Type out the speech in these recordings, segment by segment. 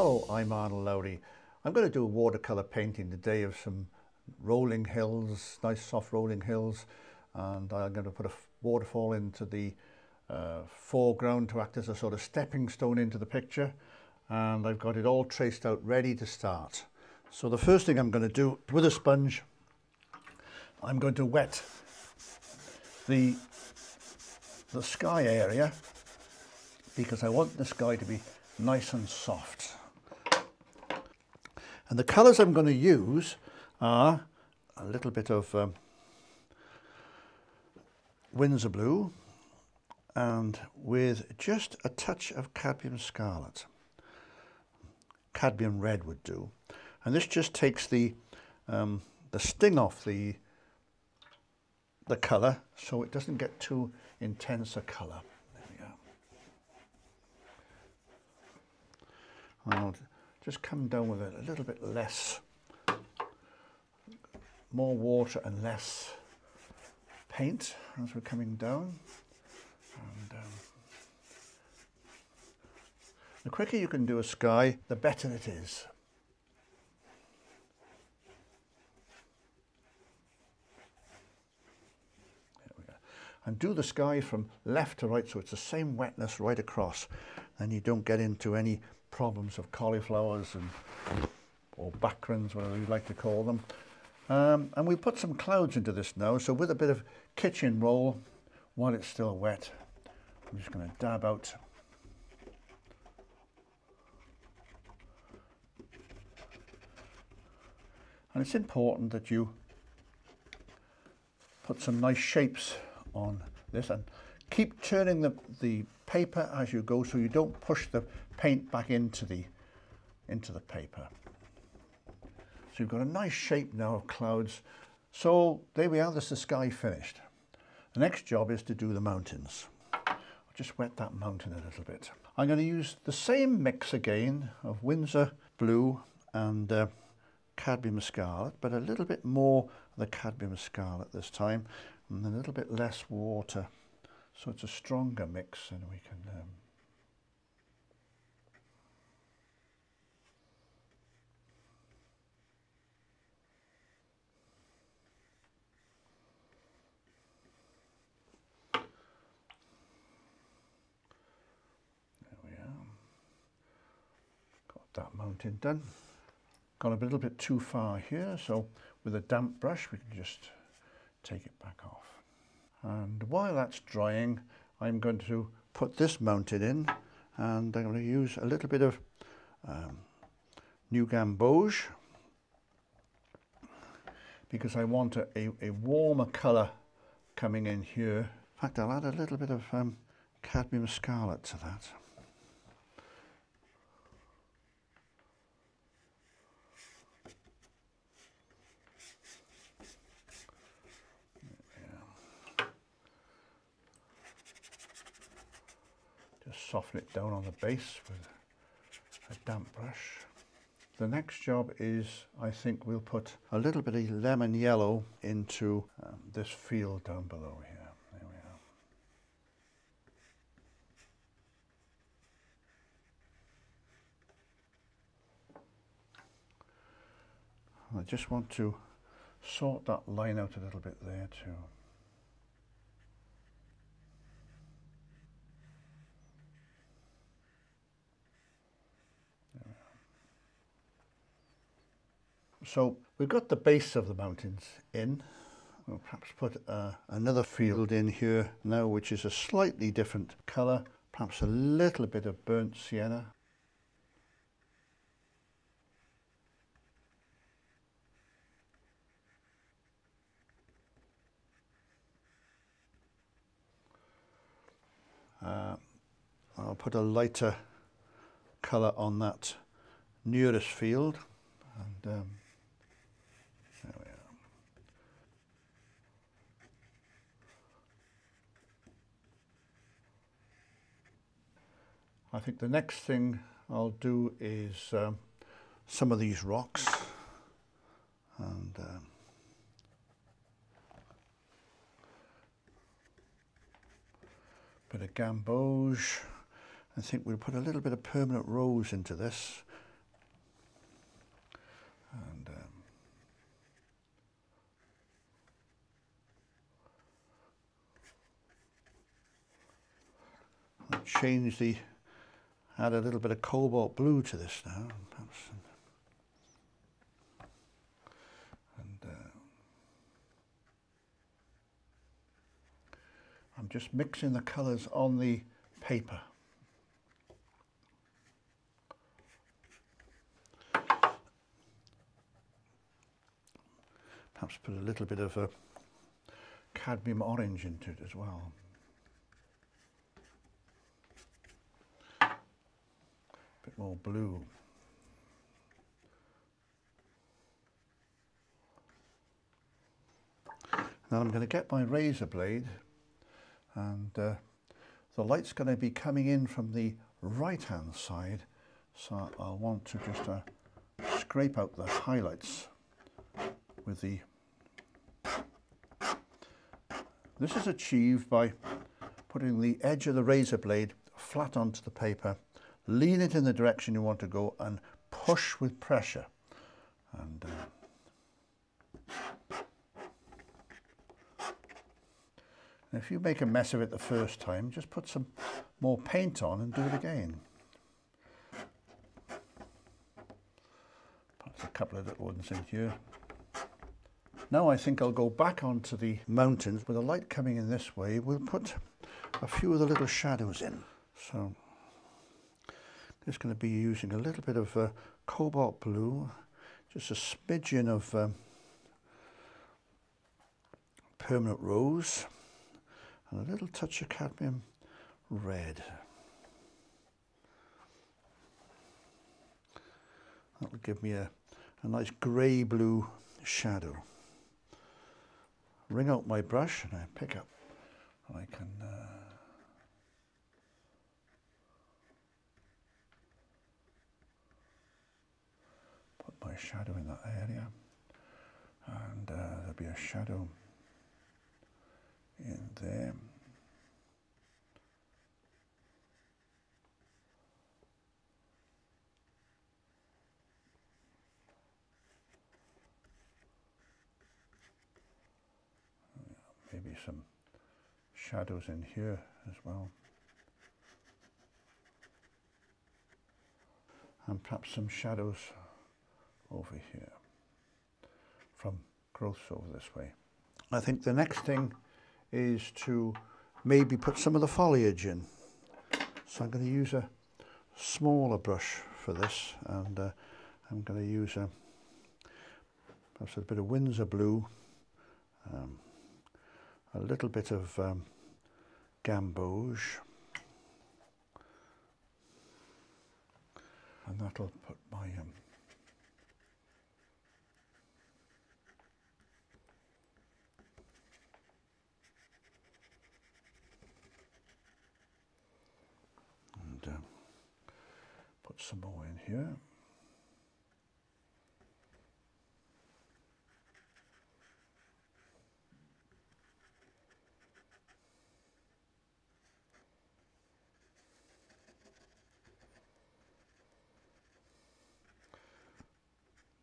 Hello, I'm Arnold Lowrey. I'm going to do a watercolour painting today of some rolling hills, nice soft rolling hills, and I'm going to put a waterfall into the foreground to act as a sort of stepping stone into the picture, and I've got it all traced out ready to start. So the first thing I'm going to do with a sponge, I'm going to wet the sky area because I want the sky to be nice and soft. And the colours I'm going to use are a little bit of Windsor blue and with just a touch of cadmium scarlet. Cadmium red would do. And this just takes the sting off the colour so it doesn't get too intense a colour. There we go. I'll just come down with a little bit less, more water and less paint as we're coming down. And the quicker you can do a sky, the better it is. There we go. And do the sky from left to right so it's the same wetness right across, and you don't get into any problems of cauliflowers or backgrounds, whatever you like to call them. And we put some clouds into this now, so with a bit of kitchen roll while it's still wet, I'm just going to dab out and it's important that you put some nice shapes on this and keep turning the paper as you go so you don't push the paint back into the paper. So you've got a nice shape now of clouds. So there we are, there's the sky finished. The next job is to do the mountains. I'll just wet that mountain a little bit. I'm going to use the same mix again of Windsor blue and cadmium scarlet, but a little bit more of the cadmium scarlet this time and a little bit less water. So it's a stronger mix, and we can there we are. Got that mountain done. Gone a little bit too far here, so with a damp brush we can just take it back off. And while that's drying, I'm going to put this mountain in, and I'm going to use a little bit of New Gamboge because I want a warmer colour coming in here. In fact, I'll add a little bit of cadmium scarlet to that. Soften it down on the base with a damp brush. The next job is, I think we'll put a little bit of lemon yellow into this field down below here. There we are. I just want to sort that line out a little bit there too. So we've got the base of the mountains in. We'll perhaps put another field in here now, which is a slightly different colour, perhaps a little bit of burnt sienna. I'll put a lighter colour on that nearest field, and there we are. I think the next thing I'll do is some of these rocks, and bit of gamboge. I think we'll put a little bit of permanent rose into this change the, add a little bit of cobalt blue to this now, perhaps. I'm just mixing the colours on the paper. Perhaps put a little bit of a cadmium orange into it as well. A bit more blue. Now I'm going to get my razor blade, and the light's going to be coming in from the right hand side, so I'll want to just scrape out the highlights with the... This is achieved by putting the edge of the razor blade flat onto the paper, lean it in the direction you want to go and push with pressure. And if you make a mess of it the first time, just put some more paint on and do it again. Perhaps a couple of little ones in here. Now I think I'll go back onto the mountains. With the light coming in this way, we'll put a few of the little shadows in. So just going to be using a little bit of cobalt blue, just a smidgen of permanent rose, and a little touch of cadmium red. That will give me a nice grey-blue shadow. Wring out my brush and I pick up, and I can put my shadow in that area, and there'll be a shadow in there. Maybe some shadows in here as well. And perhaps some shadows over here from growths over this way. I think the next thing is to maybe put some of the foliage in. So I'm going to use a smaller brush for this, and I'm going to use perhaps a bit of Windsor blue, a little bit of gamboge, and that'll put my put some more in here.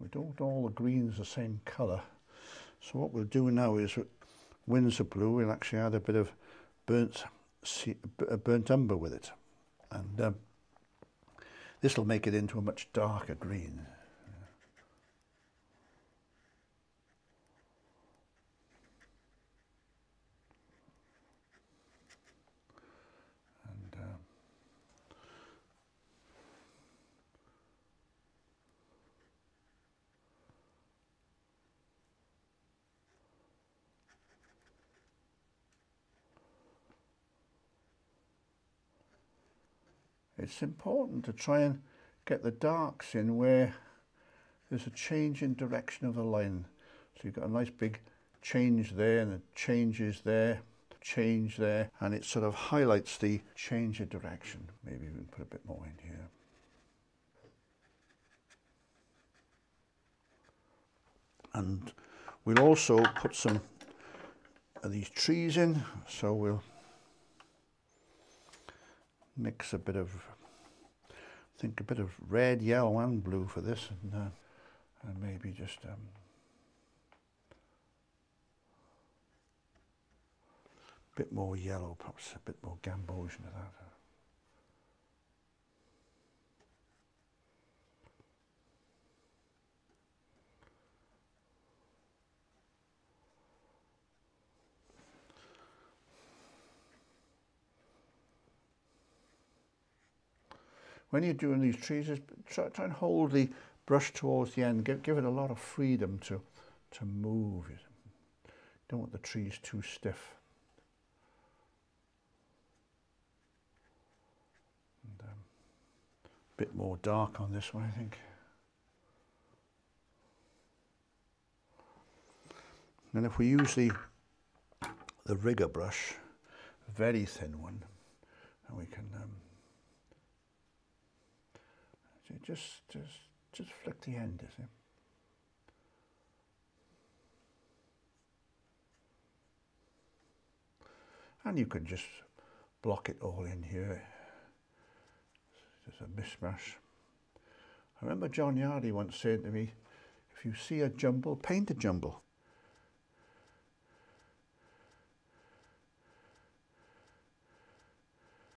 We don't all the greens the same colour, so what we'll do now is with Windsor blue we'll actually add a bit of burnt umber with it, and this will make it into a much darker green. It's important to try and get the darks in where there's a change in direction of the line. So you've got a nice big change there, and a changes there, change there, and it sort of highlights the change of direction. Maybe we can put a bit more in here. And we'll also put some of these trees in, so we'll mix a bit of, I think a bit of red, yellow and blue for this, and maybe just a bit more yellow, perhaps a bit more gamboge into that. when you're doing these trees, is try and hold the brush towards the end. Give it a lot of freedom to move. You don't want the trees too stiff. And, a bit more dark on this one, I think. And if we use the rigger brush, a very thin one, and we can just flick the end, you see. And you can just block it all in here. It's just a mishmash. I remember John Yardy once saying to me, if you see a jumble, paint a jumble.